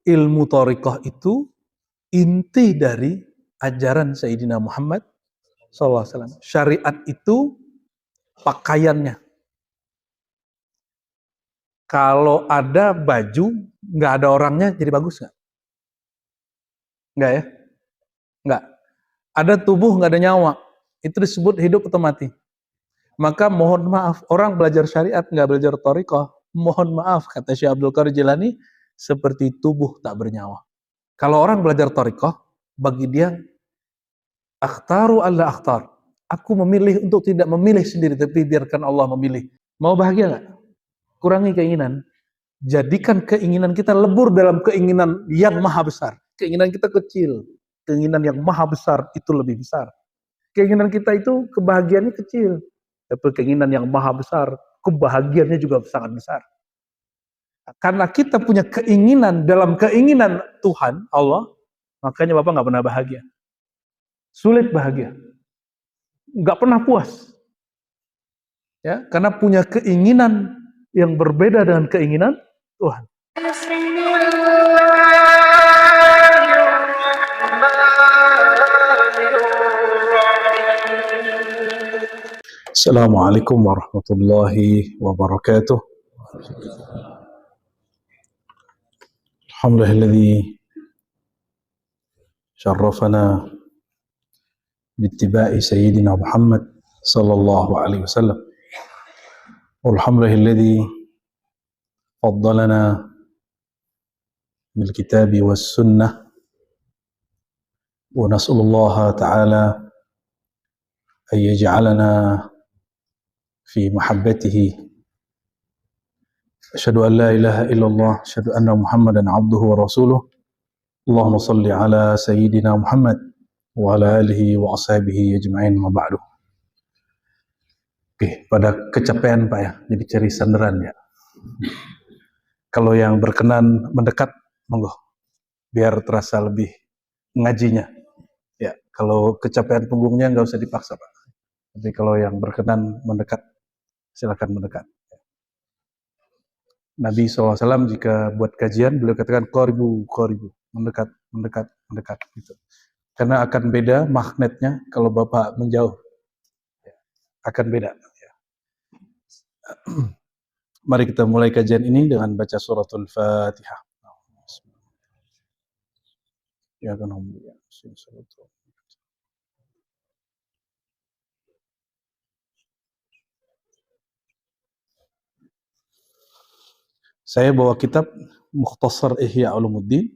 ilmu thariqah itu inti dari ajaran Sayyidina Muhammad SAW. Syariat itu pakaiannya. Kalau ada baju, nggak ada orangnya, jadi bagus nggak? Nggak ya? Nggak. Ada tubuh, nggak ada nyawa. Itu disebut hidup atau mati. Maka mohon maaf, orang belajar syariat, nggak belajar thariqah. Mohon maaf, kata Syekh Abdul Qadir Jilani, seperti tubuh tak bernyawa. Kalau orang belajar thariqah, bagi dia, akhtaru alla akhtar. Aku memilih untuk tidak memilih sendiri, tapi biarkan Allah memilih. Mau bahagia nggak? Kurangi keinginan. Jadikan keinginan kita lebur dalam keinginan yang maha besar. Keinginan kita kecil. Keinginan yang maha besar itu lebih besar. Keinginan kita itu kebahagiaannya kecil. Tapi keinginan yang maha besar, kebahagiaannya juga sangat besar. Karena kita punya keinginan dalam keinginan Tuhan, Allah, makanya Bapak nggak pernah bahagia. Sulit bahagia. Nggak pernah puas. Ya, karena punya keinginan yang berbeda dengan keinginan Tuhan. Assalamualaikum warahmatullahi wabarakatuh. Alhamdulillahilladzi syarrafana bittiba'i sayyidina Muhammad sallallahu alaihi wasallam. Alhamdulillahilladzi faddalana bil kitabi was sunnah. Wa nas'alullaha ta'ala an yaj'alana fi mahabbatihi. Asyhadu an la ilaha illallah, asyhadu anna Muhammadan abduhu wa rasuluh. Allahumma salli ala sayyidina Muhammad wa ala alihi wa ashabihi ajma'in ma ba'du. Oke, pada kecapean Pak ya, jadi cari sandaran ya. Kalau yang berkenan mendekat, monggo, biar terasa lebih ngajinya. Ya, kalau kecapean punggungnya nggak usah dipaksa Pak. Tapi kalau yang berkenan mendekat, silakan mendekat. Nabi SAW jika buat kajian, beliau katakan qaribu, mendekat, gitu. Karena akan beda magnetnya kalau Bapak menjauh. Akan beda. Mari kita mulai kajian ini dengan baca suratul Fatihah. Ya kan, saya bawa kitab Mukhtasar Ihya Ulumuddin.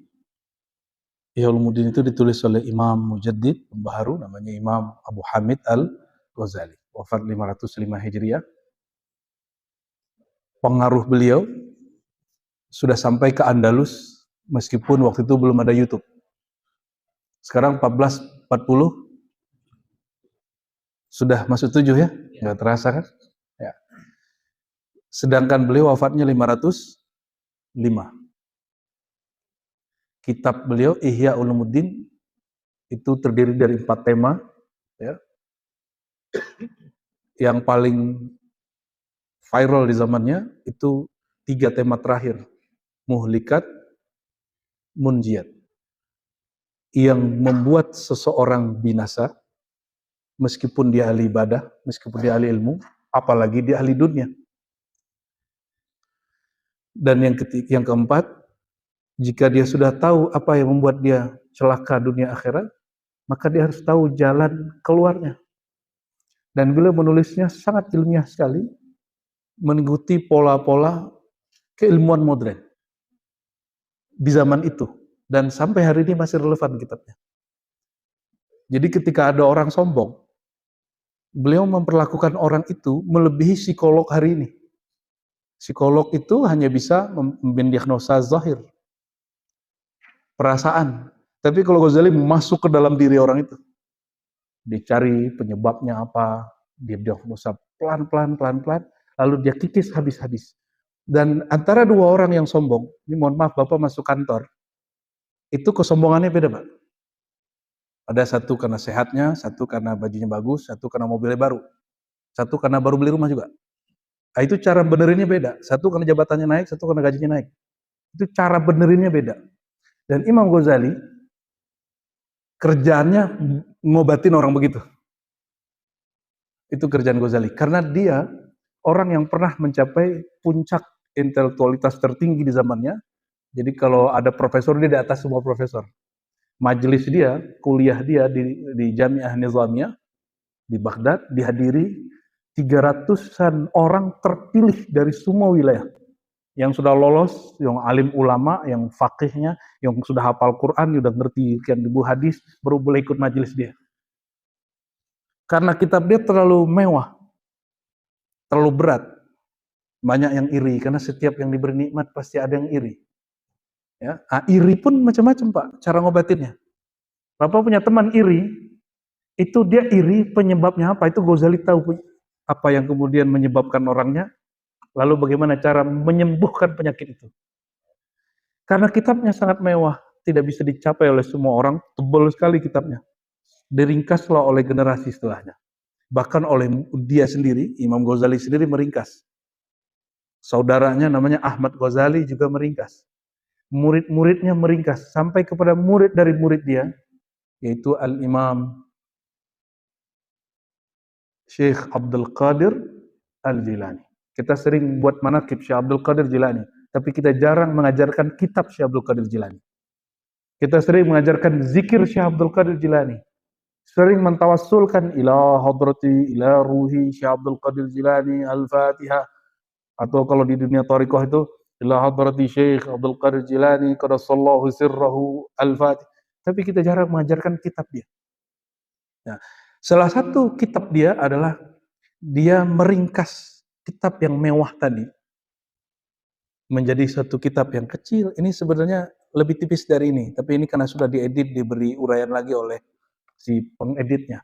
Ihya Ulumuddin itu ditulis oleh Imam Mujaddid pembaharu, namanya Imam Abu Hamid Al-Ghazali, wafat 505 Hijriah. Pengaruh beliau sudah sampai ke Andalus, meskipun waktu itu belum ada YouTube. Sekarang 1440 sudah masuk 7 ya? Nggak terasa kan? Ya. Sedangkan beliau wafatnya 505. Kitab beliau Ihya Ulumuddin itu terdiri dari 4 tema, ya. Yang paling viral di zamannya itu 3 tema terakhir, muhlikat, munjiat, yang membuat seseorang binasa, meskipun dia ahli ibadah, meskipun dia ahli ilmu, apalagi dia ahli dunia. Dan yang keempat, jika dia sudah tahu apa yang membuat dia celaka dunia akhirat, maka dia harus tahu jalan keluarnya. Dan beliau menulisnya sangat ilmiah sekali, mengikuti pola-pola keilmuan modern di zaman itu. Dan sampai hari ini masih relevan kitabnya. Jadi ketika ada orang sombong, beliau memperlakukan orang itu melebihi psikolog hari ini. Psikolog itu hanya bisa mendiagnosa zahir, perasaan. Tapi kalau Ghazali masuk ke dalam diri orang itu, dicari penyebabnya apa, dia diagnosa pelan-pelan, lalu dia kikis habis-habis. Dan antara 2 orang yang sombong, ini mohon maaf Bapak masuk kantor, itu kesombongannya beda Pak. Ada satu karena sehatnya, satu karena bajunya bagus, satu karena mobilnya baru, satu karena baru beli rumah juga. Nah, itu cara benerinnya beda. Satu karena jabatannya naik, satu karena gajinya naik. Itu cara benerinnya beda. Dan Imam Ghazali kerjaannya ngobatin orang begitu. Itu kerjaan Ghazali. Karena dia orang yang pernah mencapai puncak intelektualitas tertinggi di zamannya. Jadi kalau ada profesor, dia di atas semua profesor. Majelis dia, kuliah dia di Jami'ah Nizamiyah di Baghdad, dihadiri 300-an orang terpilih dari semua wilayah. Yang sudah lolos, yang alim ulama, yang fakihnya, yang sudah hafal Quran, sudah ngerti kian ribu hadis, baru boleh ikut majelis dia. Karena kitab dia terlalu mewah, terlalu berat. Banyak yang iri, karena setiap yang diberi nikmat pasti ada yang iri. Ya, iri pun macam-macam Pak, cara ngobatinnya. Bapak punya teman iri, itu dia iri penyebabnya apa? Itu Ghazali tahu apa yang kemudian menyebabkan orangnya, lalu bagaimana cara menyembuhkan penyakit itu. Karena kitabnya sangat mewah, tidak bisa dicapai oleh semua orang, tebal sekali kitabnya. Diringkaslah oleh generasi setelahnya. Bahkan oleh dia sendiri, Imam Ghazali sendiri meringkas. Saudaranya namanya Ahmad Ghazali juga meringkas. Murid-muridnya meringkas. Sampai kepada murid dari murid dia, yaitu Al-Imam Syekh Abdul Qadir Al-Jilani. Kita sering buat manaqib Syekh Abdul Qadir Jilani, tapi kita jarang mengajarkan kitab Syekh Abdul Qadir Jilani. Kita sering mengajarkan zikir Syekh Abdul Qadir Jilani. Sering mentawassulkan ila hadrati, ila ruhi Syekh Abdul Qadir Jilani, Al-Fatihah. Atau kalau di dunia thariqah itu ila hadrati Syekh Abdul Qadir Jilani, qaddasallahu sirrahu, Al-Fatihah. Tapi kita jarang mengajarkan kitab dia. Nah, salah satu kitab dia adalah dia meringkas kitab yang mewah tadi menjadi satu kitab yang kecil. Ini sebenarnya lebih tipis dari ini, tapi ini karena sudah diedit, diberi uraian lagi oleh si pengeditnya.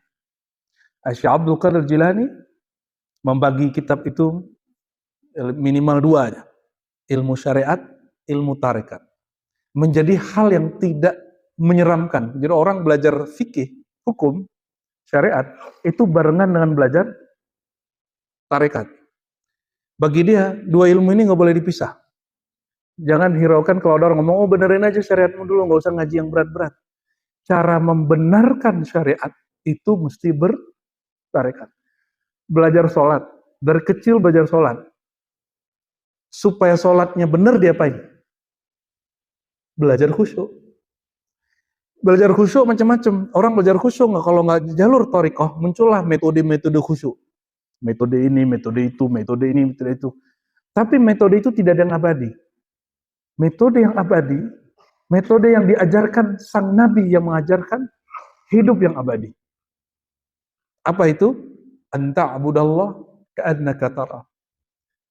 Syekh Abdul Qadir Jilani membagi kitab itu minimal 2, ilmu syariat, ilmu tarekat. Menjadi hal yang tidak menyeramkan. Jadi orang belajar fikih, hukum, syariat, itu barengan dengan belajar tarekat. Bagi dia, 2 ilmu ini nggak boleh dipisah. Jangan hiraukan kalau ada orang ngomong, oh benerin aja syariatmu dulu, nggak usah ngaji yang berat-berat. Cara membenarkan syariat itu mesti bertarekat. Belajar sholat, dari kecil belajar sholat. Supaya sholatnya benar diapain? Belajar khusyuk. Belajar khusyuk macam-macam. Orang belajar khusyuk nggak, kalau nggak jalur thariqah, muncullah metode-metode khusyuk. Metode ini, metode itu, metode ini, metode itu. Tapi metode itu tidak ada yang abadi. Metode yang abadi, metode yang diajarkan sang Nabi yang mengajarkan hidup yang abadi. Apa itu? Anta abudallah ka'annaka tara.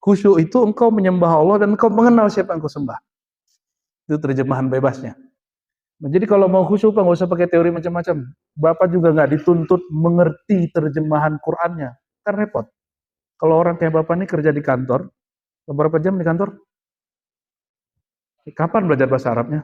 Khusyuk itu engkau menyembah Allah dan engkau mengenal siapa yang engkau sembah. Itu terjemahan bebasnya. Nah, jadi kalau mau khusyuk nggak usah pakai teori macam-macam. Bapak juga nggak dituntut mengerti terjemahan Qur'annya. Kan repot. Kalau orang kayak Bapak ini kerja di kantor, berapa jam di kantor? Kapan belajar bahasa Arabnya?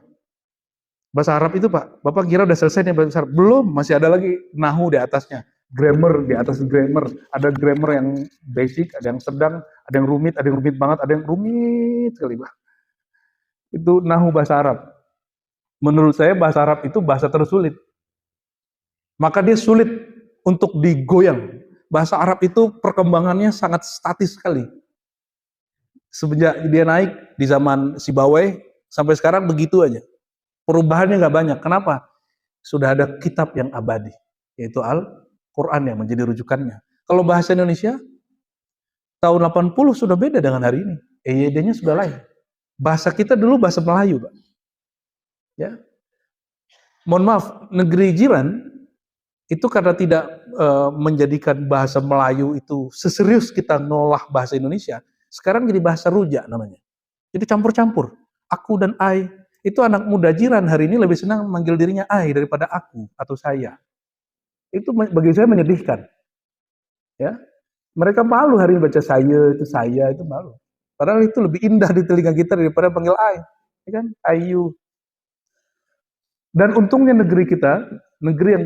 Bahasa Arab itu Pak, Bapak kira udah selesai nih bahasa Arab? Belum, masih ada lagi nahu di atasnya. Grammar di atas grammar. Ada grammar yang basic, ada yang sedang, ada yang rumit banget, ada yang rumit sekali Pak. Itu nahu bahasa Arab. Menurut saya bahasa Arab itu bahasa tersulit. Maka dia sulit untuk digoyang. Bahasa Arab itu perkembangannya sangat statis sekali. Semenjak dia naik di zaman Sibawai, sampai sekarang begitu aja. Perubahannya nggak banyak. Kenapa? Sudah ada kitab yang abadi, yaitu Al-Quran yang menjadi rujukannya. Kalau bahasa Indonesia, tahun 80 sudah beda dengan hari ini. EYD-nya sudah lain. Bahasa kita dulu bahasa Melayu, Pak. Ya. Mohon maaf, negeri jiran itu karena tidak menjadikan bahasa Melayu itu seserius kita ngolah bahasa Indonesia, sekarang jadi bahasa rujak namanya. Jadi campur-campur. Aku dan I. Itu anak muda jiran hari ini lebih senang manggil dirinya I daripada aku atau saya. Itu bagi saya menyedihkan. Ya. Mereka malu hari ini baca saya, itu malu. Padahal itu lebih indah di telinga kita daripada panggil I. Ya kan? Ayu. Dan untungnya negeri kita, negeri yang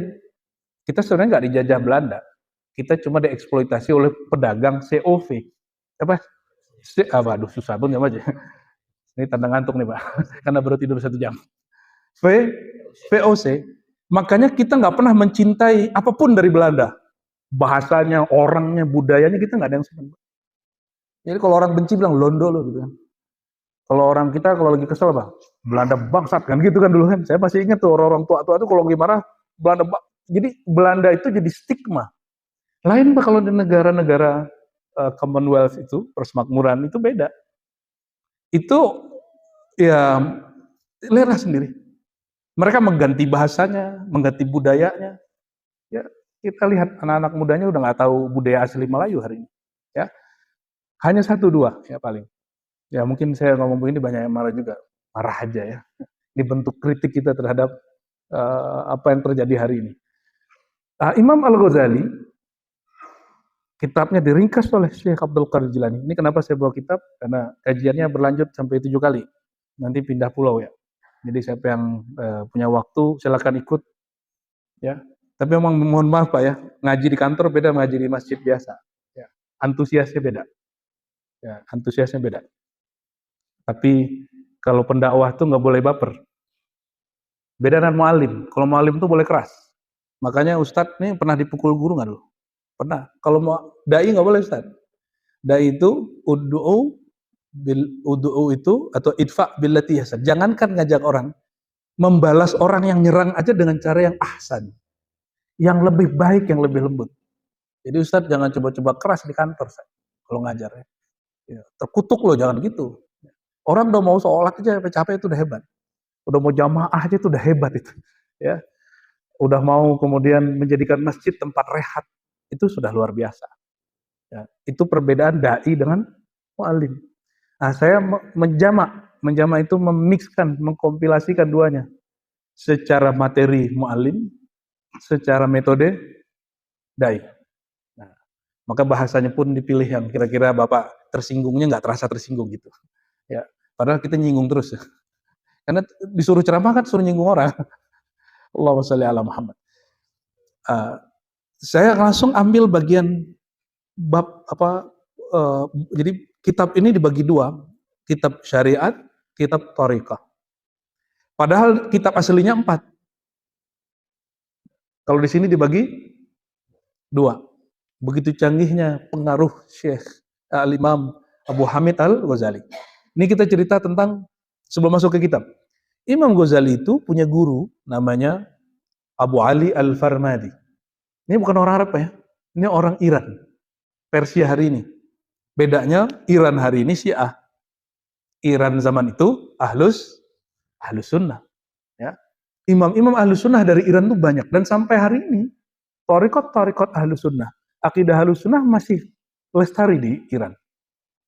kita sebenarnya nggak dijajah Belanda. Kita cuma dieksploitasi oleh pedagang COV. Apa? Waduh, susah pun nggak aja. Ini tanda ngantuk nih Pak, karena baru tidur 1 jam. VOC. Makanya kita nggak pernah mencintai apapun dari Belanda. Bahasanya, orangnya, budayanya kita nggak ada yang senang. Jadi kalau orang benci bilang Londo loh gitu kan. Kalau orang kita kalau lagi kesel apa? Belanda bangsat kan gitu kan dulu kan. Saya masih ingat tuh orang-orang tua-tua itu kalau lagi marah Belanda. Jadi Belanda itu jadi stigma. Lain kalau di negara-negara Commonwealth itu persemakmuran itu beda. Itu ya lihatlah sendiri. Mereka mengganti bahasanya, mengganti budayanya. Ya, kita lihat anak-anak mudanya udah nggak tahu budaya asli Melayu hari ini. Ya, hanya satu dua ya paling. Ya mungkin saya ngomong begini banyak yang marah juga. Marah aja ya. Ini bentuk kritik kita terhadap apa yang terjadi hari ini. Imam Al-Ghazali, kitabnya diringkas oleh Syekh Abdul Qadir Jilani. Ini kenapa saya bawa kitab? Karena kajiannya berlanjut sampai 7 kali. Nanti pindah pulau ya. Jadi siapa yang punya waktu silakan ikut. Ya. Tapi memang mohon maaf Pak ya, ngaji di kantor beda ngaji di masjid biasa. Ya. Antusiasnya beda. Ya, antusiasnya beda. Tapi kalau pendakwah tuh nggak boleh baper. Beda dengan mu'alim. Kalau mu'alim tuh boleh keras. Makanya Ustadz nih pernah dipukul guru nggak dulu? Pernah. Kalau mau dai nggak boleh Ustadz. Dai itu ud'u itu atau idfa billati hasan. Jangankan ngajak orang, membalas orang yang nyerang aja dengan cara yang ahsan. Yang lebih baik, yang lebih lembut. Jadi Ustadz jangan coba-coba keras di kantor kalau ngajar. Ya, terkutuk loh, jangan gitu. Orang udah mau sholat aja capek itu udah hebat. Udah mau jamaah aja itu udah hebat itu. Ya, udah mau kemudian menjadikan masjid tempat rehat itu sudah luar biasa. Ya, itu perbedaan dai dengan mu'alim. Nah, saya menjama itu memixkan, mengkompilasikan duanya. Secara materi mu'alim, secara metode dai. Nah, maka bahasanya pun dipilih yang kira-kira Bapak tersinggungnya nggak terasa tersinggung gitu. Ya, padahal kita nyinggung terus ya. Karena disuruh ceramah kan suruh nyinggung orang. Allahumma sholli ala Muhammad. Saya langsung ambil bagian bab jadi kitab ini dibagi dua, kitab syariat, kitab thariqah. Padahal kitab aslinya 4. Kalau di sini dibagi 2. Begitu canggihnya pengaruh Syekh Al-Imam Abu Hamid Al-Ghazali. Ini kita cerita tentang sebelum masuk ke kitab. Imam Ghazali itu punya guru namanya Abu Ali Al-Farmadi. Ini bukan orang Arab ya. Ini orang Iran. Persia hari ini. Bedanya Iran hari ini Syiah. Iran zaman itu Ahlus Sunnah. Ya. Imam-imam Ahlus Sunnah dari Iran itu banyak. Dan sampai hari ini, Thariqat Ahlus Sunnah, akidah Ahlus Sunnah masih lestari di Iran.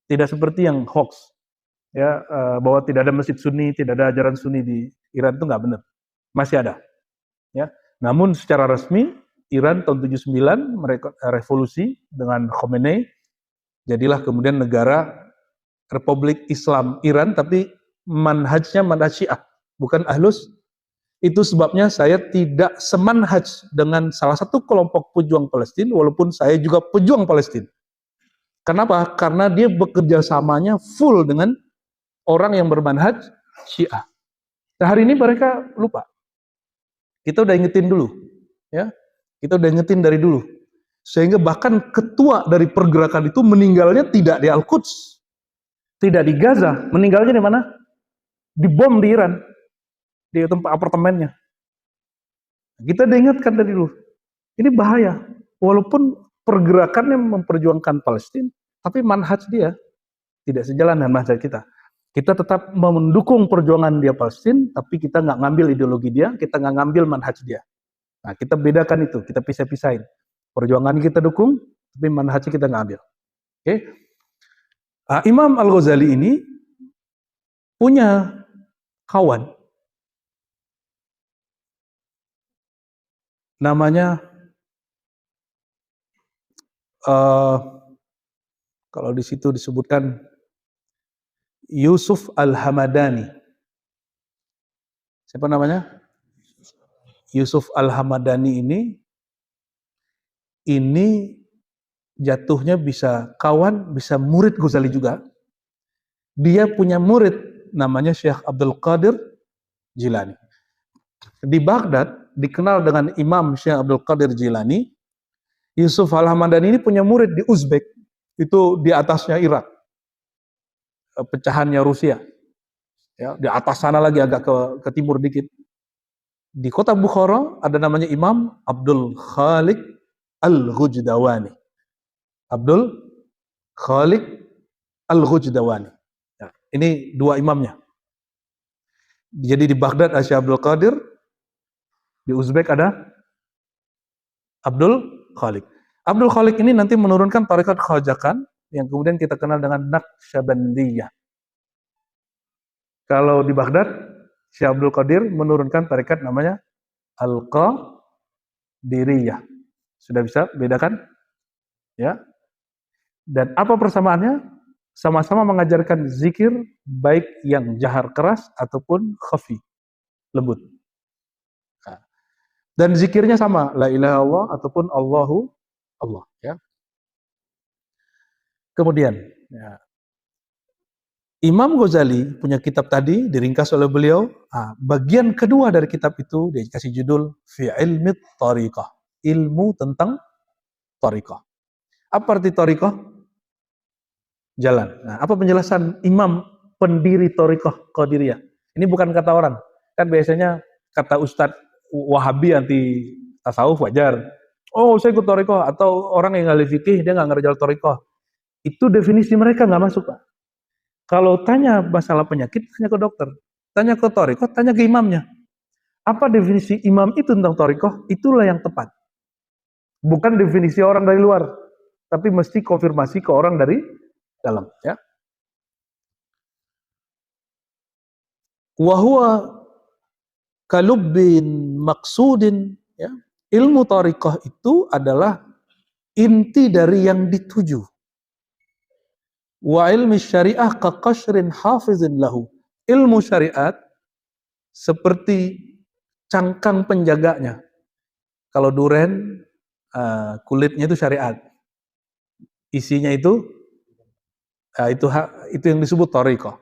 Tidak seperti yang hoax. Ya, bahwa tidak ada masjid Sunni, tidak ada ajaran Sunni di Iran itu nggak benar. Masih ada. Ya. Namun secara resmi, Iran tahun 79 mereka revolusi dengan Khomeini, jadilah kemudian negara Republik Islam Iran, tapi manhajnya manhaj Syiah, bukan Ahlus. Itu sebabnya saya tidak semanhaj dengan salah satu kelompok pejuang Palestina, walaupun saya juga pejuang Palestina. Kenapa? Karena dia bekerja samanya full dengan orang yang bermanhaj Syiah. Nah, hari ini mereka lupa. Kita udah ingetin dulu, ya. Kita udah ingetin dari dulu. Sehingga bahkan ketua dari pergerakan itu meninggalnya tidak di Al-Quds, tidak di Gaza, meninggalnya di mana? Dibom di Iran, di tempat apartemennya. Kita diingatkan dari dulu. Ini bahaya. Walaupun pergerakannya memperjuangkan Palestina, tapi manhaj dia tidak sejalan dengan manhaj kita. Kita tetap mendukung perjuangan dia Palestina, tapi kita nggak ngambil ideologi dia, kita nggak ngambil manhaj dia. Nah, kita bedakan itu, kita pisah-pisahin. Perjuangan kita dukung, tapi manhaj kita nggak ambil. Oke? Imam Al-Ghazali ini punya kawan, namanya kalau di situ disebutkan Yusuf Al-Hamadani. Siapa namanya? Yusuf Al-Hamadani ini jatuhnya bisa kawan, bisa murid Ghazali juga. Dia punya murid namanya Syekh Abdul Qadir Jilani. Di Baghdad dikenal dengan Imam Syekh Abdul Qadir Jilani. Yusuf Al-Hamdani ini punya murid di Uzbek, itu di atasnya Irak, pecahannya Rusia. Ya, di atas sana lagi agak ke timur dikit. Di kota Bukhara ada namanya Imam Abdul Khaliq Al-Ghujdawani. Abdul Khaliq Al-Ghujdawani. Ya, ini dua imamnya. Jadi di Baghdad Syekh Abdul Qadir, di Uzbek ada Abdul Khaliq. Abdul Khaliq ini nanti menurunkan tarekat Khawajakan yang kemudian kita kenal dengan Naqsyabandiyah. Kalau di Baghdad, Syekh Abdul Qadir menurunkan tarekat namanya Al-Qadiriyah. Sudah bisa bedakan? Ya. Dan apa persamaannya? Sama-sama mengajarkan zikir baik yang jahar keras ataupun khafi, lembut. Nah, dan zikirnya sama, la ilaha illallah ataupun Allahu Allah, ya. Kemudian, ya, Imam Ghazali punya kitab tadi diringkas oleh beliau. Bagian kedua dari kitab itu dikasih judul Fi Ilmi Thariqah, ilmu tentang thariqah. Apa arti thariqah? Jalan. Nah, apa penjelasan Imam pendiri thariqah Qadiriyah? Ini bukan kata orang. Kan biasanya kata Ustadz Wahabi anti tasawuf wajar. Oh, saya ikut thariqah, atau orang yang ahli fikih dia nggak ngerjain thariqah. Itu definisi mereka nggak masuk, Pak. Kalau tanya masalah penyakit, tanya ke dokter. Tanya ke thariqah, tanya ke imamnya. Apa definisi imam itu tentang thariqah? Itulah yang tepat. Bukan definisi orang dari luar, tapi mesti konfirmasi ke orang dari dalam, ya. Wa huwa kalubbin maksudin, ya. Ilmu thariqah itu adalah inti dari yang dituju. Wa ilmi syariah ka qashrin hafizin lahu. Ilmu syariat seperti cangkang penjaganya. Kalau duren, kulitnya itu syariat. Isinya itu yang disebut thariqah.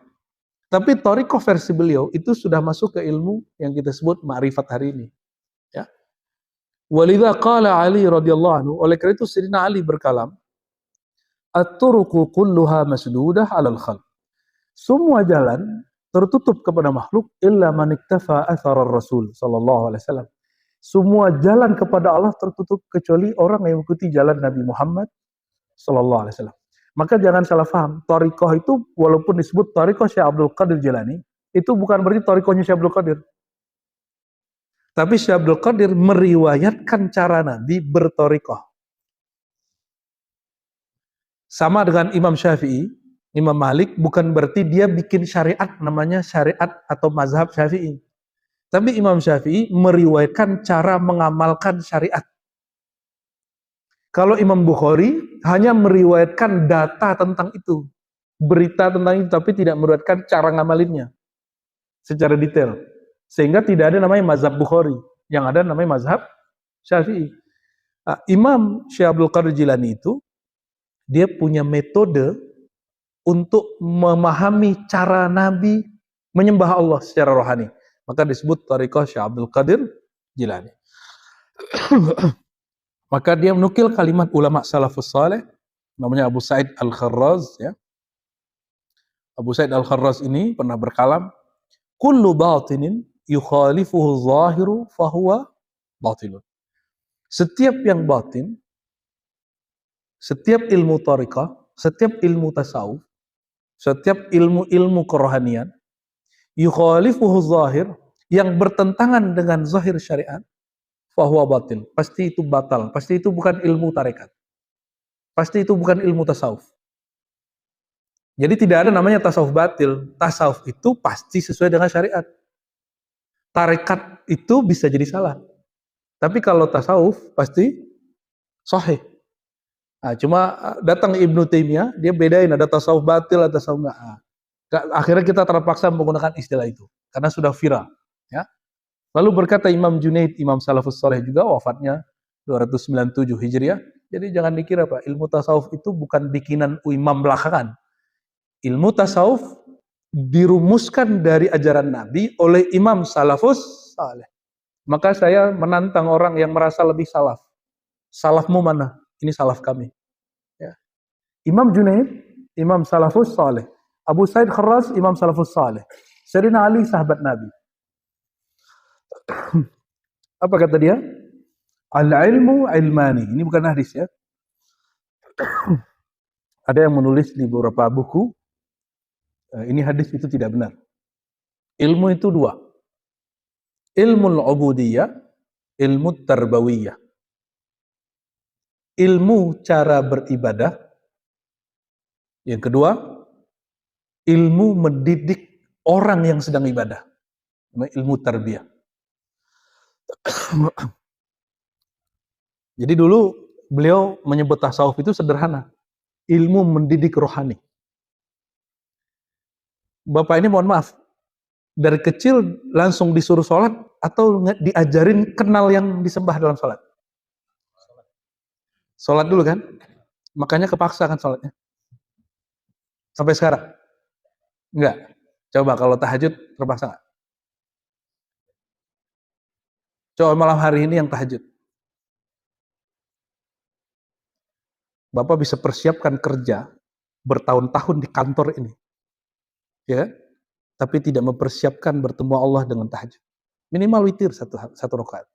Tapi thariqah versi beliau itu sudah masuk ke ilmu yang kita sebut ma'rifat hari ini. Ya. Walidha qala Ali radhiyallahu anhu, oleh karena itu Sayyidina Ali berkalam, at-turuqu kulluha masdudah 'alal khalq. Semua jalan tertutup kepada makhluk illa man iktafa atharar Rasul sallallahu alaihi wasallam. Semua jalan kepada Allah tertutup kecuali orang yang mengikuti jalan Nabi Muhammad sallallahu alaihi wasallam. Maka jangan salah paham, thariqah itu walaupun disebut thariqah Syekh Abdul Qadir Jilani, itu bukan berarti thariqahnya Syekh Abdul Qadir. Tapi Syekh Abdul Qadir meriwayatkan cara Nabi berthariqah. Sama dengan Imam Syafi'i, Imam Malik bukan berarti dia bikin syariat namanya syariat atau mazhab Syafi'i. Tapi Imam Syafi'i meriwayatkan cara mengamalkan syariat. Kalau Imam Bukhari hanya meriwayatkan data tentang itu, berita tentang itu, tapi tidak meriwayatkan cara ngamalinnya secara detail. Sehingga tidak ada namanya mazhab Bukhari, yang ada namanya mazhab Syafi'i. Imam Syekh Abdul Qadir Jilani itu, dia punya metode untuk memahami cara Nabi menyembah Allah secara rohani. Maka disebut thariqah Syekh Abdul Qadir Jilani. Maka dia menukil kalimat ulama salafus saleh, namanya Abu Sa'id Al-Kharraz, ya. Abu Sa'id Al-Kharraz ini pernah berkalam, kullu batinin yukhalifuhu zahiru fahuwa batilun. Setiap yang batin, setiap ilmu thariqah, setiap ilmu tasawuf, setiap ilmu-ilmu kerohanian, yukhalifuhu zahir, yang bertentangan dengan zahir syariat, fahuwa batil, pasti itu batal, pasti itu bukan ilmu tarekat, pasti itu bukan ilmu tasawuf. Jadi tidak ada namanya tasawuf batil. Tasawuf itu pasti sesuai dengan syariat. Tarekat itu bisa jadi salah, tapi kalau tasawuf pasti sahih. Cuma datang Ibnu Taimiyah, dia bedain ada tasawuf batil, ada tasawuf enggak. Akhirnya kita terpaksa menggunakan istilah itu karena sudah viral, ya. Lalu berkata Imam Junaid, Imam Salafus Saleh juga, wafatnya 297 Hijriah. Jadi jangan dikira Pak, ilmu tasawuf itu bukan bikinan imam belakangan. Ilmu tasawuf dirumuskan dari ajaran Nabi oleh Imam Salafus Saleh. Maka saya menantang orang yang merasa lebih salaf. Salafmu mana? Ini salaf kami. Ya. Imam Junaid, Imam Salafus Saleh. Abu Said Kharraz, Imam Salafus Saleh. Sayyidina Ali, sahabat Nabi. Apa kata dia? Al-ilmu ilmani. Ini bukan hadis ya. Ada yang menulis di beberapa buku, ini hadis itu tidak benar. Ilmu itu dua. Ilmu al-ubudiyah, ilmu tarbawiyah. Ilmu cara beribadah. Yang kedua, ilmu mendidik orang yang sedang ibadah. Ilmu tarbiyah. Jadi dulu beliau menyebut tasawuf itu sederhana. Ilmu mendidik rohani. Bapak ini mohon maaf, dari kecil langsung disuruh sholat atau diajarin kenal yang disembah dalam sholat? Sholat dulu kan? Makanya kepaksa kan sholatnya. Sampai sekarang? Enggak. Coba kalau tahajud terpaksa enggak? Coba malam hari ini yang tahajud. Bapak bisa persiapkan kerja bertahun-tahun di kantor ini. Ya kan? Tapi tidak mempersiapkan bertemu Allah dengan tahajud. Minimal witir satu rakaat.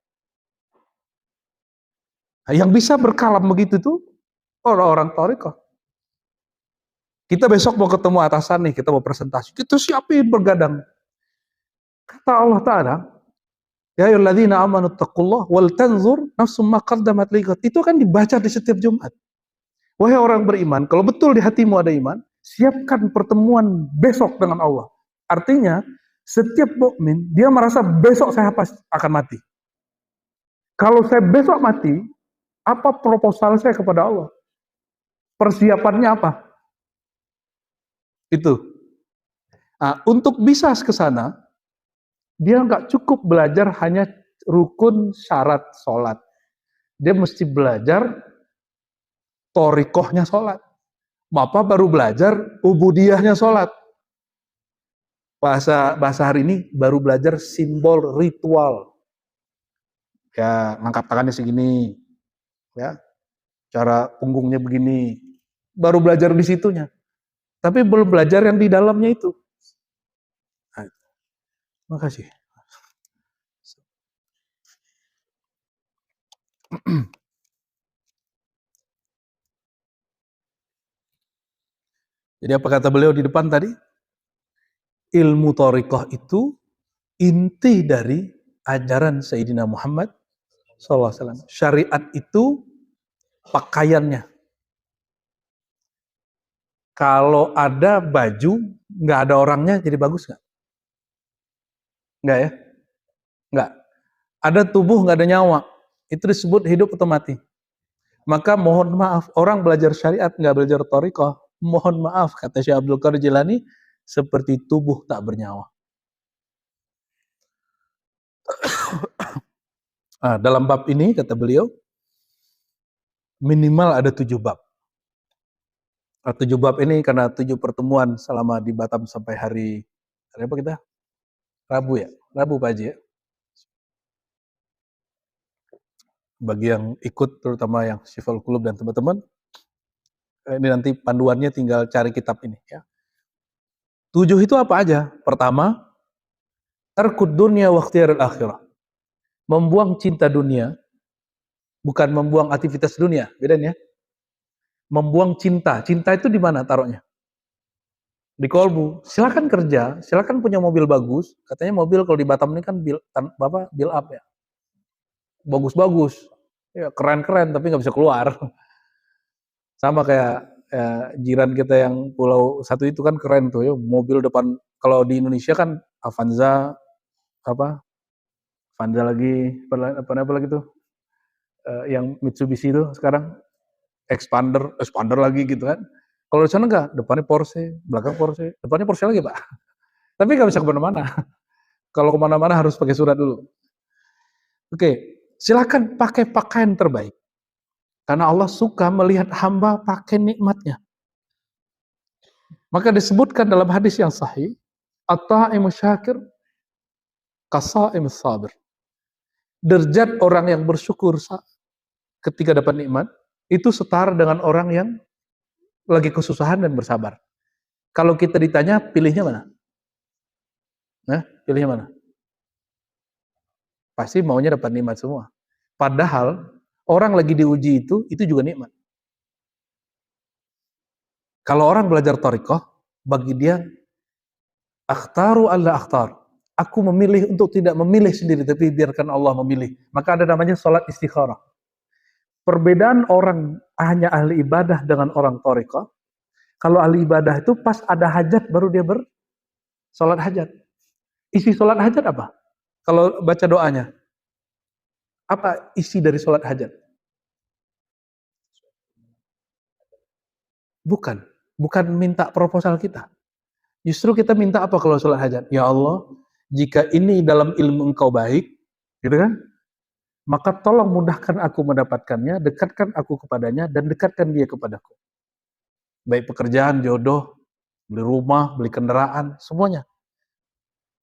Nah, yang bisa berkalam begitu tuh orang-orang thariqah. Kita besok mau ketemu atasan nih, kita mau presentasi. Kita siapin bergadang. Kata Allah Ta'ala, ya ayyuhalladzina amanu taqullaha wal tanzur nafsum ma qaddamat lighad. Itu kan dibaca di setiap Jumat. Wahai orang beriman, kalau betul di hatimu ada iman, siapkan pertemuan besok dengan Allah. Artinya, setiap mukmin dia merasa besok saya pasti akan mati. Kalau saya besok mati, apa proposal saya kepada Allah? Persiapannya apa? Itu. Nah, untuk bisa ke sana, dia nggak cukup belajar hanya rukun syarat sholat. Dia mesti belajar thariqahnya sholat. Bapak baru belajar ubudiyahnya sholat. Bahasa hari ini baru belajar simbol ritual. Ya, ngangkat tangannya segini. Ya, cara punggungnya begini. Baru belajar di situnya. Tapi belum belajar yang di dalamnya itu. Nah, makasih. Jadi apa kata beliau di depan tadi? Ilmu thariqah itu inti dari ajaran Sayyidina Muhammad SAW. Syariat itu pakaiannya. Kalau ada baju, nggak ada orangnya, jadi bagus nggak? Nggak ya? Nggak. Ada tubuh, nggak ada nyawa. Itu disebut hidup atau mati. Maka mohon maaf, orang belajar syariat, nggak belajar thariqah. Mohon maaf, kata Syekh Abdul Qadir Jilani, seperti tubuh tak bernyawa. Nah, dalam bab ini, kata beliau, minimal ada 7 bab. 7 bab ini karena 7 pertemuan selama di Batam sampai hari apa kita? Rabu ya? Rabu Pak Haji ya? Bagi yang ikut, terutama yang Syiful Qulub dan teman-teman, ini nanti panduannya tinggal cari kitab ini ya. 7 itu apa aja? Pertama, tarkud dunya wa ikhtiyarul akhirah. Membuang cinta dunia, bukan membuang aktivitas dunia, bedanya. Membuang cinta. Cinta itu di mana taruhnya? Di kolbu. Silakan kerja, silakan punya mobil bagus. Katanya mobil kalau di Batam ini kan build up ya. Bagus-bagus. Ya, keren-keren tapi nggak bisa keluar. Sama kayak jiran kita yang pulau satu itu kan keren tuh ya, mobil depan. Kalau di Indonesia kan Avanza Avanza lagi apa lagi tuh yang Mitsubishi itu sekarang expander lagi gitu kan. Kalau di sana enggak, depannya Porsche, belakang Porsche, depannya Porsche lagi Pak. Tapi nggak bisa kemana-mana. Kalau kemana-mana harus pakai surat dulu. Oke, silakan pakai pakaian terbaik. Karena Allah suka melihat hamba pakai nikmatnya. Maka disebutkan dalam hadis yang sahih, at-ta'imu syakir kasaimus sabir. Derajat orang yang bersyukur ketika dapat nikmat, itu setara dengan orang yang lagi kesusahan dan bersabar. Kalau kita ditanya, pilihnya mana? Nah, pilihnya mana? Pasti maunya dapat nikmat semua. Padahal, orang lagi diuji itu juga nikmat. Kalau orang belajar thariqah, bagi dia, akhtaru alla akhtar. Aku memilih untuk tidak memilih sendiri, tapi biarkan Allah memilih. Maka ada namanya salat istikharah. Perbedaan orang hanya ahli ibadah dengan orang thariqah, kalau ahli ibadah itu pas ada hajat baru dia bersolat hajat. Isi solat hajat apa? Kalau baca doanya, apa isi dari solat hajat? Bukan minta proposal kita. Justru kita minta apa kalau solat hajat? Ya Allah, jika ini dalam ilmu Engkau baik, gitu kan? Maka tolong mudahkan aku mendapatkannya, dekatkan aku kepadanya, dan dekatkan dia kepadaku. Baik pekerjaan, jodoh, beli rumah, beli kendaraan, semuanya.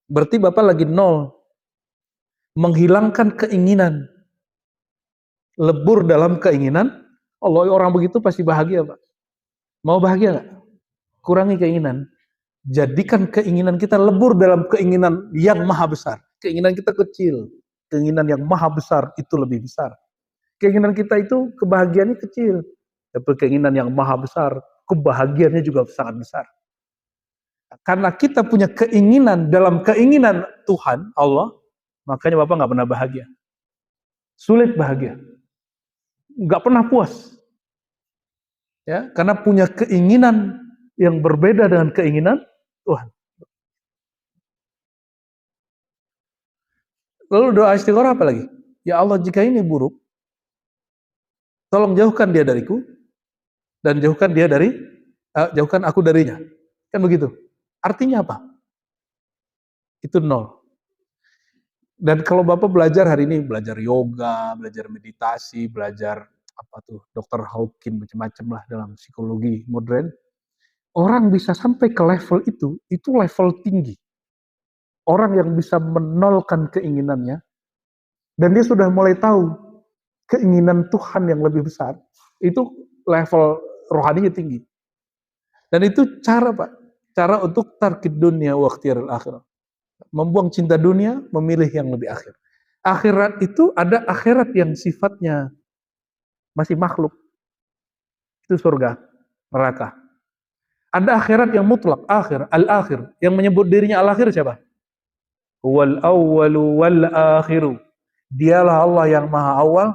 Berarti Bapak lagi nol. Menghilangkan keinginan. Lebur dalam keinginan. Allah, orang begitu pasti bahagia, Pak. Mau bahagia nggak? Kurangi keinginan. Jadikan keinginan kita lebur dalam keinginan yang maha besar. Keinginan kita kecil. Keinginan yang maha besar itu lebih besar. Keinginan kita itu kebahagiaannya kecil. Tapi keinginan yang maha besar, kebahagiaannya juga sangat besar. Karena kita punya keinginan dalam keinginan Tuhan, Allah, makanya Bapak nggak pernah bahagia. Sulit bahagia. Nggak pernah puas. Ya, karena punya keinginan yang berbeda dengan keinginan Tuhan. Lalu doa istikharah apa lagi? Ya Allah, jika ini buruk, tolong jauhkan dia dariku, dan jauhkan aku darinya. Kan begitu. Artinya apa? Itu nol. Dan kalau Bapak belajar hari ini, belajar yoga, belajar meditasi, belajar apa tuh, Dr. Hawkins, macam-macam lah dalam psikologi modern, orang bisa sampai ke level itu level tinggi. Orang yang bisa menolkan keinginannya, dan dia sudah mulai tahu keinginan Tuhan yang lebih besar, itu level rohaninya tinggi. Dan itu cara, Pak, cara untuk tarkid dunia wa ikhtiarul akhirah. Membuang cinta dunia, memilih yang lebih akhir. Akhirat itu ada akhirat yang sifatnya masih makhluk. Itu surga, neraka. Ada akhirat yang mutlak, akhir, al-akhir. Yang menyebut dirinya al-akhir siapa? Wal awwalu wal akhiru. Dialah Allah yang maha awal,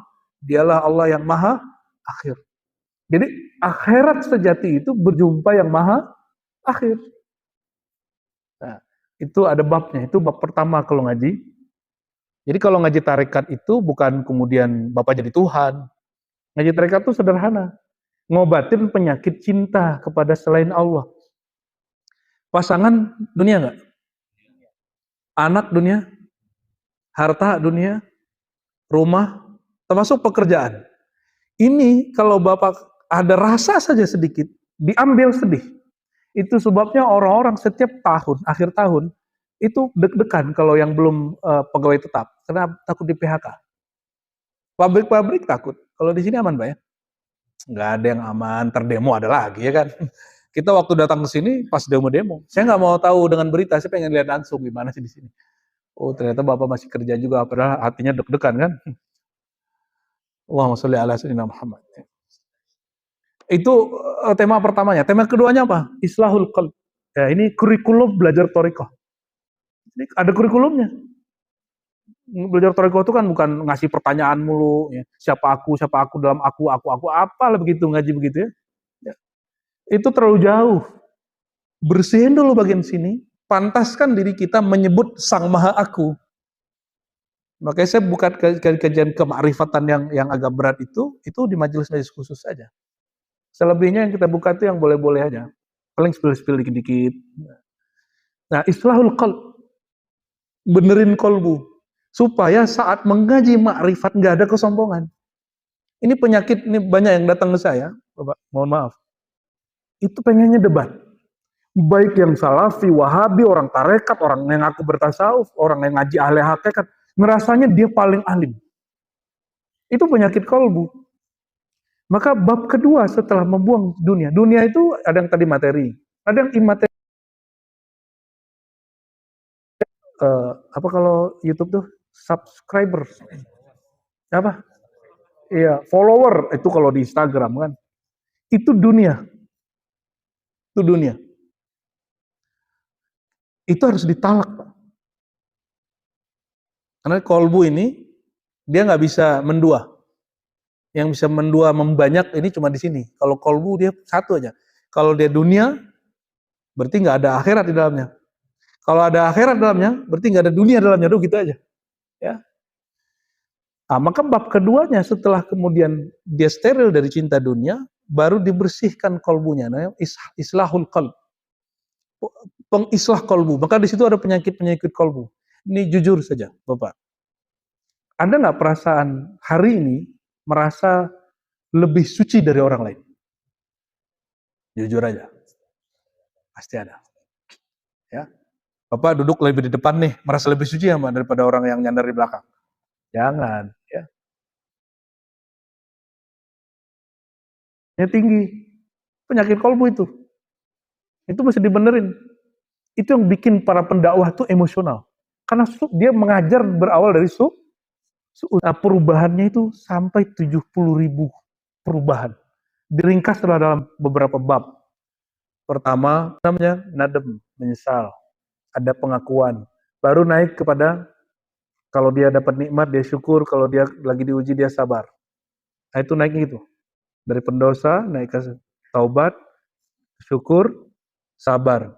dialah Allah yang maha akhir. Jadi akhirat sejati itu berjumpa yang maha akhir. Nah, itu ada babnya, itu bab pertama kalau ngaji. Jadi kalau ngaji tarekat itu bukan kemudian Bapak jadi Tuhan. Ngaji tarekat itu sederhana. Ngobatin penyakit cinta kepada selain Allah. Pasangan dunia enggak? Anak dunia? Harta dunia? Rumah? Termasuk pekerjaan. Ini kalau Bapak ada rasa saja sedikit, diambil sedih. Itu sebabnya orang-orang setiap tahun, akhir tahun, itu deg-degan kalau yang belum pegawai tetap. Karena takut di PHK. Pabrik-pabrik takut. Kalau di sini aman, Pak ya? Nggak ada yang aman, terdemo ada lagi ya kan. Kita waktu datang ke sini pas demo-demo, saya nggak mau tahu dengan berita, saya pengen lihat langsung gimana sih di sini. Oh ternyata Bapak masih kerja juga, padahal hatinya deg-degan kan. Allahumma sholli ala sayyidina Muhammad. Itu tema pertamanya. Tema keduanya apa? Islahul qalb. Ya, ini kurikulum belajar thariqah. Ini ada kurikulumnya. Belajar thariqah itu kan bukan ngasih pertanyaan mulu, ya. Siapa aku dalam aku, apalah begitu, ngaji begitu ya. Ya. Itu terlalu jauh. Bersihin dulu bagian sini, pantaskan diri kita menyebut Sang Maha Aku. Makanya saya bukan kajian kemakrifatan yang agak berat itu di majelis-majelis khusus saja. Selebihnya yang kita buka itu yang boleh-boleh aja. Paling spill dikit-dikit. Nah, islahul qalb. Benerin kolbu. Supaya saat mengaji makrifat nggak ada kesombongan. Ini penyakit, ini banyak yang datang ke saya, Bapak, mohon maaf. Itu pengennya debat. Baik yang salafi, wahabi, orang tarekat, orang yang ngaku bertasawuf, orang yang ngaji ahli hakikat, ngerasanya dia paling alim. Itu penyakit kolbu. Maka bab kedua setelah membuang dunia. Dunia itu ada yang tadi materi, ada yang imateri. Apa kalau YouTube tuh subscribers? Apa? Iya, follower itu kalau di Instagram kan. Itu dunia. Itu dunia. Itu harus ditalak, Pak. Karena kolbu ini dia nggak bisa mendua. Yang bisa mendua membanyak ini cuma di sini. Kalau kolbu dia satu aja. Kalau dia dunia, berarti nggak ada akhirat di dalamnya. Kalau ada akhirat dalamnya, berarti nggak ada dunia dalamnya. Duh, gitu aja. Ya. Nah, maka bab keduanya setelah kemudian dia steril dari cinta dunia, baru dibersihkan kolbunya. Nah, islahul qalb. Pengislah kolbu. Maka di situ ada penyakit-penyakit kolbu. Ini jujur saja, Bapak. Ada nggak perasaan hari ini merasa lebih suci dari orang lain? Jujur aja. Pasti ada. Ya. Bapak duduk lebih di depan nih, merasa lebih suci ya, Mbak, daripada orang yang nyandar di belakang. Jangan, ya. Ini tinggi. Penyakit kolbu itu. Itu mesti dibenerin. Itu yang bikin para pendakwah itu emosional. Karena dia mengajar berawal dari perubahannya itu sampai 70.000 perubahan. Diringkas dalam beberapa bab. Pertama, namanya nadem, menyesal. Ada pengakuan. Baru naik kepada kalau dia dapat nikmat, dia syukur. Kalau dia lagi diuji, dia sabar. Nah, itu naik gitu. Dari pendosa, naik ke taubat, syukur, sabar.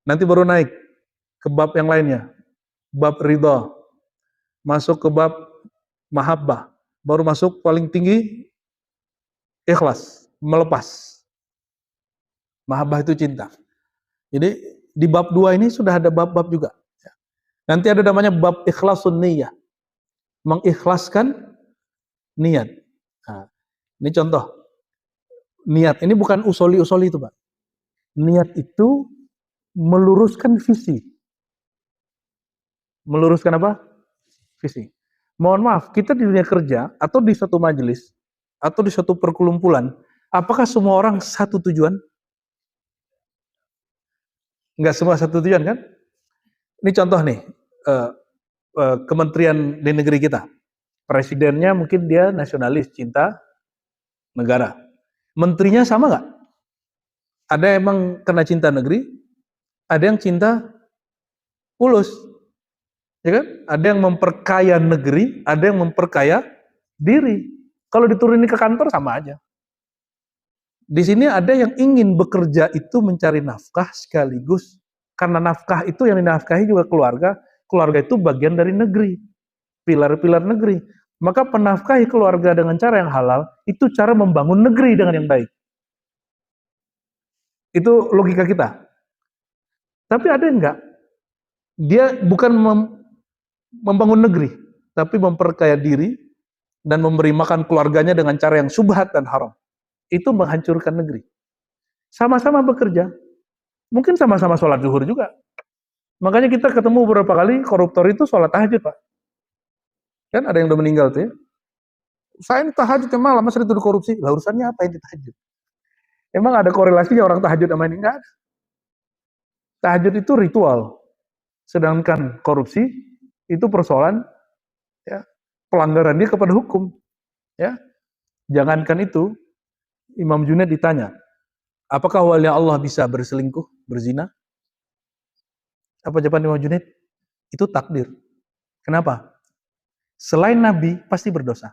Nanti baru naik ke bab yang lainnya. Bab ridha. Masuk ke bab mahabbah. Baru masuk paling tinggi, ikhlas, melepas. Mahabbah itu cinta. Jadi di bab 2 ini sudah ada bab-bab juga. Nanti ada namanya bab ikhlasun niyah. Mengikhlaskan niat. Nah, ini contoh. Niat ini bukan usoli-usoli itu, Pak. Niat itu meluruskan visi. Meluruskan apa? Visi. Mohon maaf, kita di dunia kerja atau di suatu majelis atau di suatu perkumpulan, apakah semua orang satu tujuan? Enggak semua satu tujuan kan? Ini contoh nih, kementerian di negeri kita. Presidennya mungkin dia nasionalis, cinta negara. Menterinya sama nggak? Ada emang kena cinta negeri, ada yang cinta ulus. Ya kan? Ada yang memperkaya negeri, ada yang memperkaya diri. Kalau diturunin ke kantor sama aja. Di sini ada yang ingin bekerja itu mencari nafkah sekaligus karena nafkah itu yang dinafkahi juga keluarga. Keluarga itu bagian dari negeri, pilar-pilar negeri. Maka penafkahi keluarga dengan cara yang halal itu cara membangun negeri dengan yang baik. Itu logika kita. Tapi ada enggak? Dia bukan membangun negeri, tapi memperkaya diri dan memberi makan keluarganya dengan cara yang subhat dan haram. Itu menghancurkan negeri. Sama-sama bekerja, mungkin sama-sama sholat zuhur juga. Makanya kita ketemu beberapa kali koruptor itu sholat tahajud, Pak. Kan ada yang udah meninggal tuh ya. Saya ini tahajud malam, masa itu dikorupsi? Lah urusannya apa yang ditahajud? Emang ada korelasinya orang tahajud sama ini? Enggak ada. Tahajud itu ritual. Sedangkan korupsi itu persoalan ya, pelanggaran dia kepada hukum. Ya. Jangankan itu, Imam Junaid ditanya, apakah wali Allah bisa berselingkuh, berzina? Apa jawaban Imam Junaid? Itu takdir. Kenapa? Selain Nabi, pasti berdosa.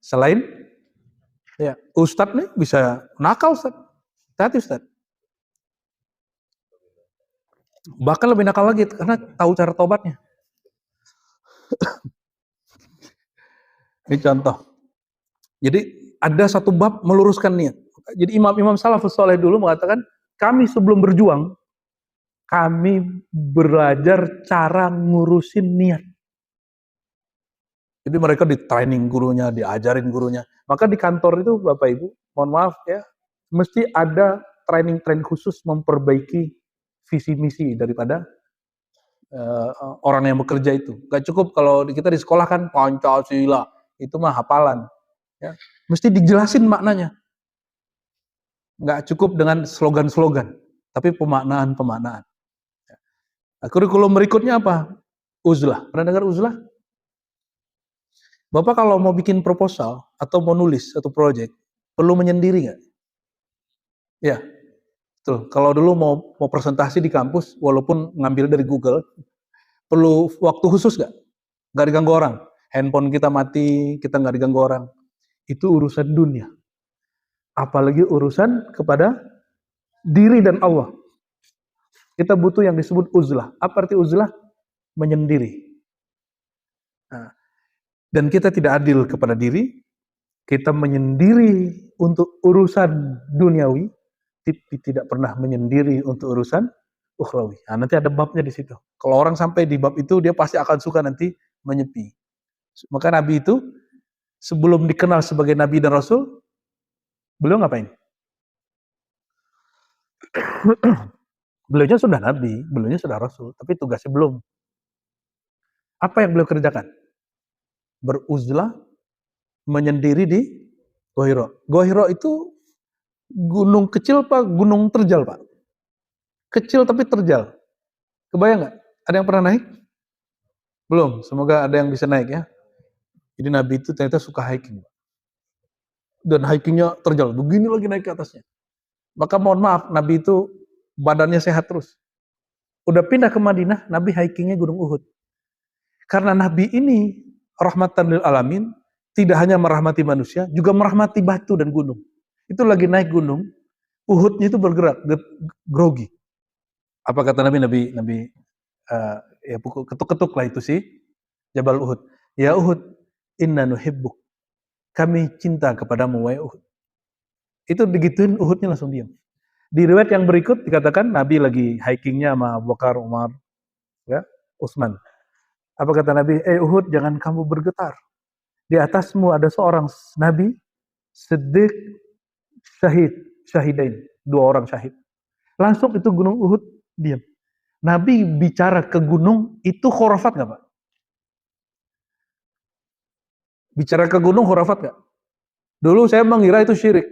Selain, ya, Ustadz nih bisa nakal, Ustadz. Hati Ustadz. Bahkan lebih nakal lagi, karena tahu cara tobatnya. Ini contoh. Jadi, ada satu bab meluruskan niat. Jadi imam-imam salafus saleh dulu mengatakan, kami sebelum berjuang, kami belajar cara ngurusin niat. Jadi mereka di training gurunya, diajarin gurunya. Maka di kantor itu Bapak Ibu, mohon maaf ya, mesti ada training khusus memperbaiki visi misi daripada orang yang bekerja itu. Gak cukup kalau kita di sekolah kan Pancasila, itu mah hafalan. Ya. Mesti dijelasin maknanya. Nggak cukup dengan slogan-slogan, tapi pemaknaan-pemaknaan. Nah, kurikulum berikutnya apa? Uzlah. Pernah dengar uzlah? Bapak kalau mau bikin proposal atau mau nulis satu proyek, perlu menyendiri nggak? Ya, betul. Kalau dulu mau presentasi di kampus, walaupun ngambil dari Google, perlu waktu khusus nggak? Nggak diganggu orang. Handphone kita mati, kita nggak diganggu orang. Itu urusan dunia. Apalagi urusan kepada diri dan Allah. Kita butuh yang disebut uzlah. Apa arti uzlah? Menyendiri. Nah, dan kita tidak adil kepada diri, kita menyendiri untuk urusan duniawi, tapi tidak pernah menyendiri untuk urusan ukhrawi. Nah, nanti ada babnya di situ. Kalau orang sampai di bab itu, dia pasti akan suka nanti menyepi. Maka Nabi itu, sebelum dikenal sebagai Nabi dan Rasul, beliau ngapain? Beliaunya sudah Nabi, beliaunya sudah Rasul, tapi tugasnya belum. Apa yang beliau kerjakan? Beruzlah, menyendiri di Gohiro. Gohiro itu gunung kecil Pak, gunung terjal Pak? Kecil tapi terjal. Kebayang nggak? Ada yang pernah naik? Belum, semoga ada yang bisa naik ya. Jadi Nabi itu ternyata suka hiking. Dan hikingnya terjal, begini lagi naik ke atasnya. Maka mohon maaf, Nabi itu badannya sehat terus. Udah pindah ke Madinah, Nabi hikingnya Gunung Uhud. Karena Nabi ini rahmatan lil alamin, tidak hanya merahmati manusia, juga merahmati batu dan gunung. Itu lagi naik gunung, Uhudnya itu bergerak, grogi. Apa kata Nabi? Nabi ya pukul ketuk-ketuk lah itu sih Jabal Uhud. Ya Uhud, inna nuhibbuk. Kami cinta kepadamu wahai Uhud. Itu digituin Uhudnya langsung diam. Di riwayat yang berikut dikatakan Nabi lagi hikingnya sama Abu Bakar, Umar, ya, Utsman. Apa kata Nabi? Uhud, jangan kamu bergetar. Di atasmu ada seorang Nabi, Siddiq, syahid, syahidain, 2 orang syahid. Langsung itu gunung Uhud diam. Nabi bicara ke gunung itu khurafat nggak Pak? Bicara ke gunung khurafat nggak? Dulu saya mengira itu syirik.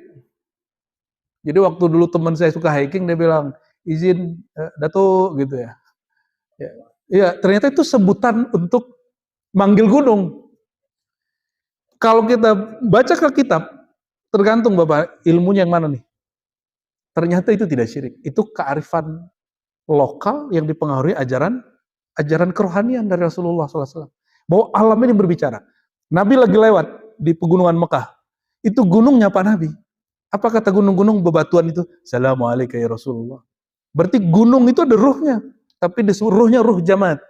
Jadi waktu dulu teman saya suka hiking, dia bilang, izin Dato gitu ya. Iya, ternyata itu sebutan untuk manggil gunung. Kalau kita baca ke kitab, tergantung Bapak, ilmunya yang mana nih. Ternyata itu tidak syirik. Itu kearifan lokal yang dipengaruhi ajaran kerohanian dari Rasulullah SAW. Bahwa alam ini berbicara. Nabi lagi lewat di pegunungan Mekah. Itu gunung nyapa Nabi. Apa kata gunung-gunung bebatuan itu? Assalamualaikum ya Rasulullah. Berarti gunung itu ada ruhnya. Tapi ruhnya ruh jamaat.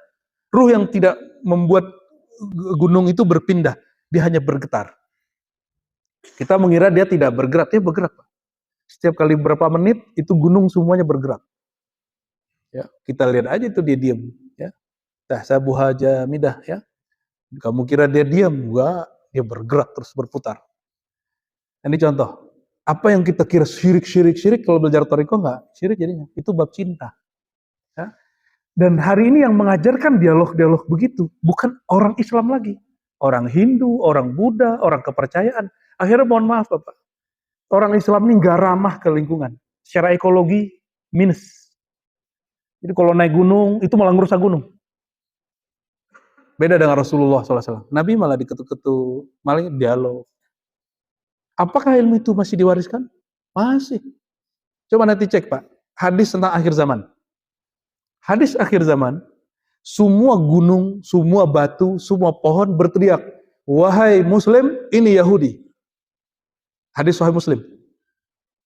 Ruh yang tidak membuat gunung itu berpindah. Dia hanya bergetar. Kita mengira dia tidak bergerak. Dia bergerak. Setiap kali berapa menit, itu gunung semuanya bergerak. Ya, kita lihat aja itu dia diam. Ya. Tahsabuha jamidah. Ya. Kamu kira dia diam? Enggak. Dia bergerak terus berputar. Ini contoh. Apa yang kita kira syirik, kalau belajar Thariqah enggak syirik jadinya. Itu bab cinta. Ya. Dan hari ini yang mengajarkan dialog-dialog begitu, bukan orang Islam lagi. Orang Hindu, orang Buddha, orang kepercayaan. Akhirnya mohon maaf Bapak. Orang Islam ini nggak ramah ke lingkungan. Secara ekologi, minus. Jadi kalau naik gunung, itu malah ngerusak gunung. Beda dengan Rasulullah SAW. Nabi malah diketuk-ketuk, malah dialog. Apakah ilmu itu masih diwariskan? Masih. Coba nanti cek Pak, hadis tentang akhir zaman. Hadis akhir zaman, semua gunung, semua batu, semua pohon berteriak, wahai Muslim, ini Yahudi. Hadis Sahih Muslim.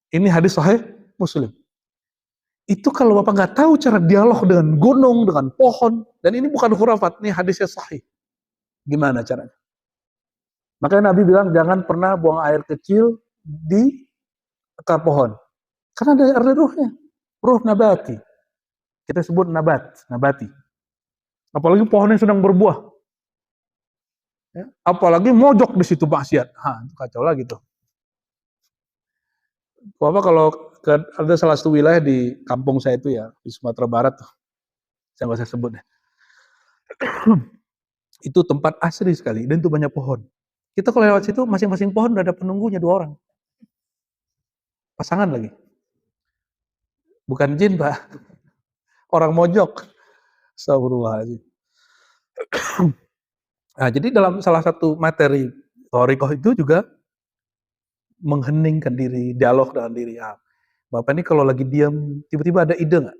Ini hadis Sahih Muslim. Itu kalau Bapak nggak tahu cara dialog dengan gunung, dengan pohon, dan ini bukan khurafat, ini hadisnya sahih. Gimana caranya? Makanya Nabi bilang, jangan pernah buang air kecil di akar pohon. Karena ada ruhnya. Ruh nabati. Kita sebut nabati. Apalagi pohon yang sedang berbuah. Ya, apalagi mojok di situ maksiat. Itu kacau lagi tuh. Bapak kalau ada salah satu wilayah di kampung saya itu ya, di Sumatera Barat tuh. Saya nggak usah sebut deh. Itu tempat asri sekali dan itu banyak pohon. Kita kalau lewat situ masing-masing pohon udah ada penunggunya 2 orang. Pasangan lagi. Bukan jin, Pak. Orang mojok. Astagfirullahaladzim. Nah, jadi dalam salah satu materi thariqah itu juga mengheningkan diri, dialog dengan diri. Ah, Bapak ini kalau lagi diam, tiba-tiba ada ide nggak?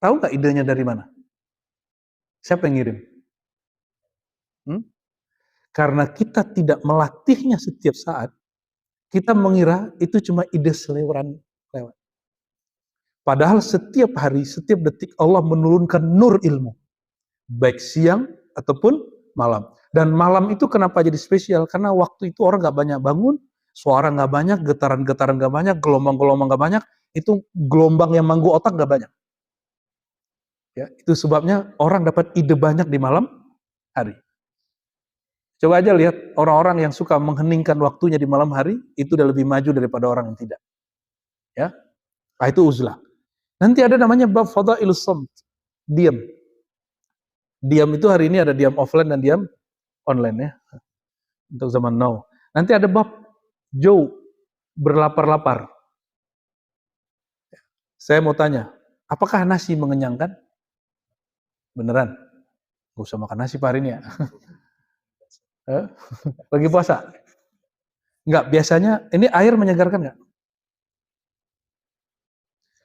Tahu nggak idenya dari mana? Siapa yang ngirim? Hmm? Karena kita tidak melatihnya setiap saat, kita mengira itu cuma ide seleweran lewat. Padahal setiap hari, setiap detik Allah menurunkan nur ilmu. Baik siang ataupun malam. Dan malam itu kenapa jadi spesial? Karena waktu itu orang nggak banyak bangun, suara nggak banyak, getaran-getaran nggak banyak, gelombang-gelombang nggak banyak, itu gelombang yang manggu otak nggak banyak. Ya, itu sebabnya orang dapat ide banyak di malam hari. Coba aja lihat orang-orang yang suka mengheningkan waktunya di malam hari, itu udah lebih maju daripada orang yang tidak. Ya, nah, itu uzlah. Nanti ada namanya bab fadailus samt, diam. Diam itu hari ini ada diam offline dan diam online ya, untuk zaman now. Nanti ada bab jauh, berlapar-lapar. Saya mau tanya, apakah nasi mengenyangkan? Beneran? Gak usah makan nasi Pak hari ini ya. Lagi puasa? Enggak, biasanya ini air menyegarkan enggak?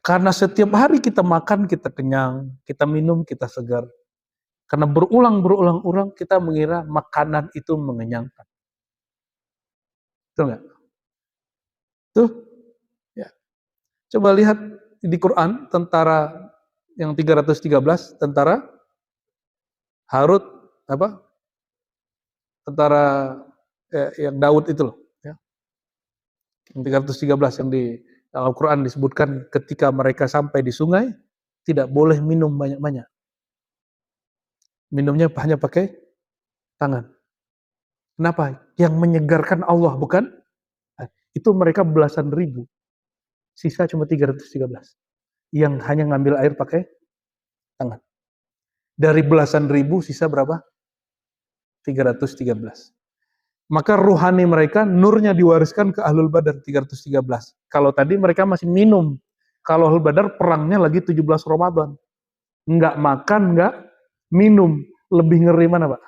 Karena setiap hari kita makan, kita kenyang, kita minum, kita segar. Karena berulang-ulang kita mengira makanan itu mengenyangkan. Betul nggak? Tuh, ya. Coba lihat di Quran, tentara yang 313, tentara Harut, apa? Tentara yang Daud itu loh. Ya. Yang 313 yang di Al-Quran disebutkan ketika mereka sampai di sungai, tidak boleh minum banyak-banyak. Minumnya hanya pakai tangan. Kenapa? Yang menyegarkan Allah, bukan? Itu mereka belasan ribu. Sisa cuma 313. Yang hanya ngambil air pakai tangan. Dari belasan ribu, sisa berapa? 313. Maka ruhani mereka, nurnya diwariskan ke Ahlul Badar 313. Kalau tadi mereka masih minum. Kalau Ahlul Badar perangnya lagi 17 Ramadan. Nggak makan, nggak minum. Lebih ngeri mana, Pak?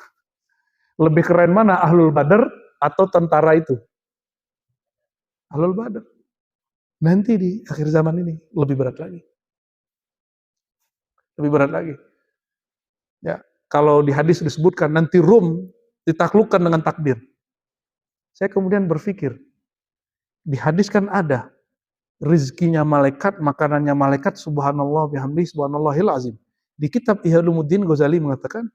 Lebih keren mana, Ahlul Badar atau tentara itu? Ahlul Badar. Nanti di akhir zaman ini lebih berat lagi. Lebih berat lagi. Ya, kalau di hadis disebutkan nanti Rum ditaklukkan dengan takbir. Saya kemudian berpikir, di hadis kan ada rizkinya malaikat, makanannya malaikat, subhanallah bihamdi, subhanallahil azim. Di kitab Ihya Ulumuddin Ghazali mengatakan,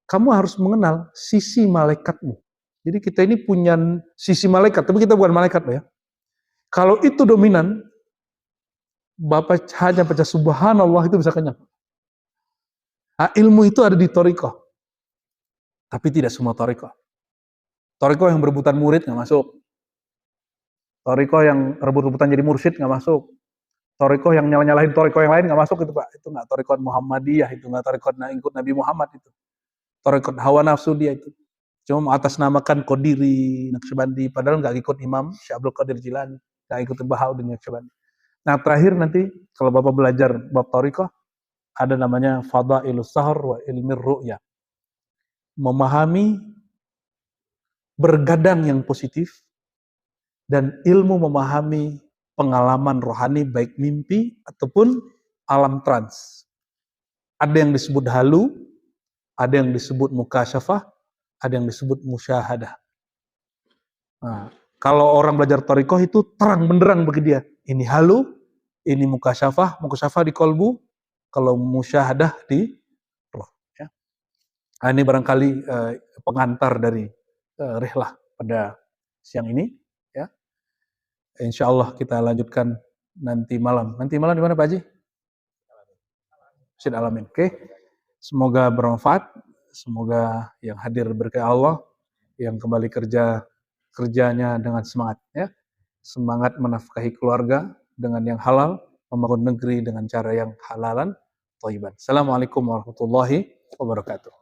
kamu harus mengenal sisi malaikatmu. Jadi kita ini punya sisi malaikat, tapi kita bukan malaikat ya. Kalau itu dominan, Bapak hanya baca subhanallah itu bisa kenyang. Nah, ilmu itu ada di thariqah. Tapi tidak semua thariqah. Thariqah yang berebutan murid nggak masuk. Thariqah yang rebut-rebutan jadi mursyid nggak masuk. Thariqah yang nyalahin thariqah yang lain nggak masuk itu Pak. Itu nggak thariqah Muhammadiyah, itu nggak thariqah ikut Nabi Muhammad itu. Thariqah hawa nafsu dia itu. Cuma mengatasnamakan Qadiri, Naqsyabandi, padahal nggak ikut Imam Syekh Abdul Qadir Jilani, nggak ikut Bahauddin Naqsyabandi. Nah terakhir nanti kalau Bapak belajar bab thariqah, ada namanya Fadailus Sahar wa Ilmir Ru'ya. Memahami bergadang yang positif dan ilmu memahami pengalaman rohani baik mimpi ataupun alam trans. Ada yang disebut halu, ada yang disebut mukasyafah, ada yang disebut musyahadah. Nah, kalau orang belajar thariqah itu terang benderang bagi dia. Ini halu, ini mukasyafah di kolbu, kalau musyahadah di roh. Ya. Nah, ini barangkali pengantar dari rihlah pada siang ini. Ya. Insya Allah kita lanjutkan nanti malam. Nanti malam di mana Pak Haji? Masjid Alamin. Oke. Semoga bermanfaat. Semoga yang hadir berkah Allah, yang kembali kerjanya dengan semangat. Ya. Semangat menafkahi keluarga dengan yang halal, membangun negeri dengan cara yang halalan, thayyiban. Assalamualaikum warahmatullahi wabarakatuh.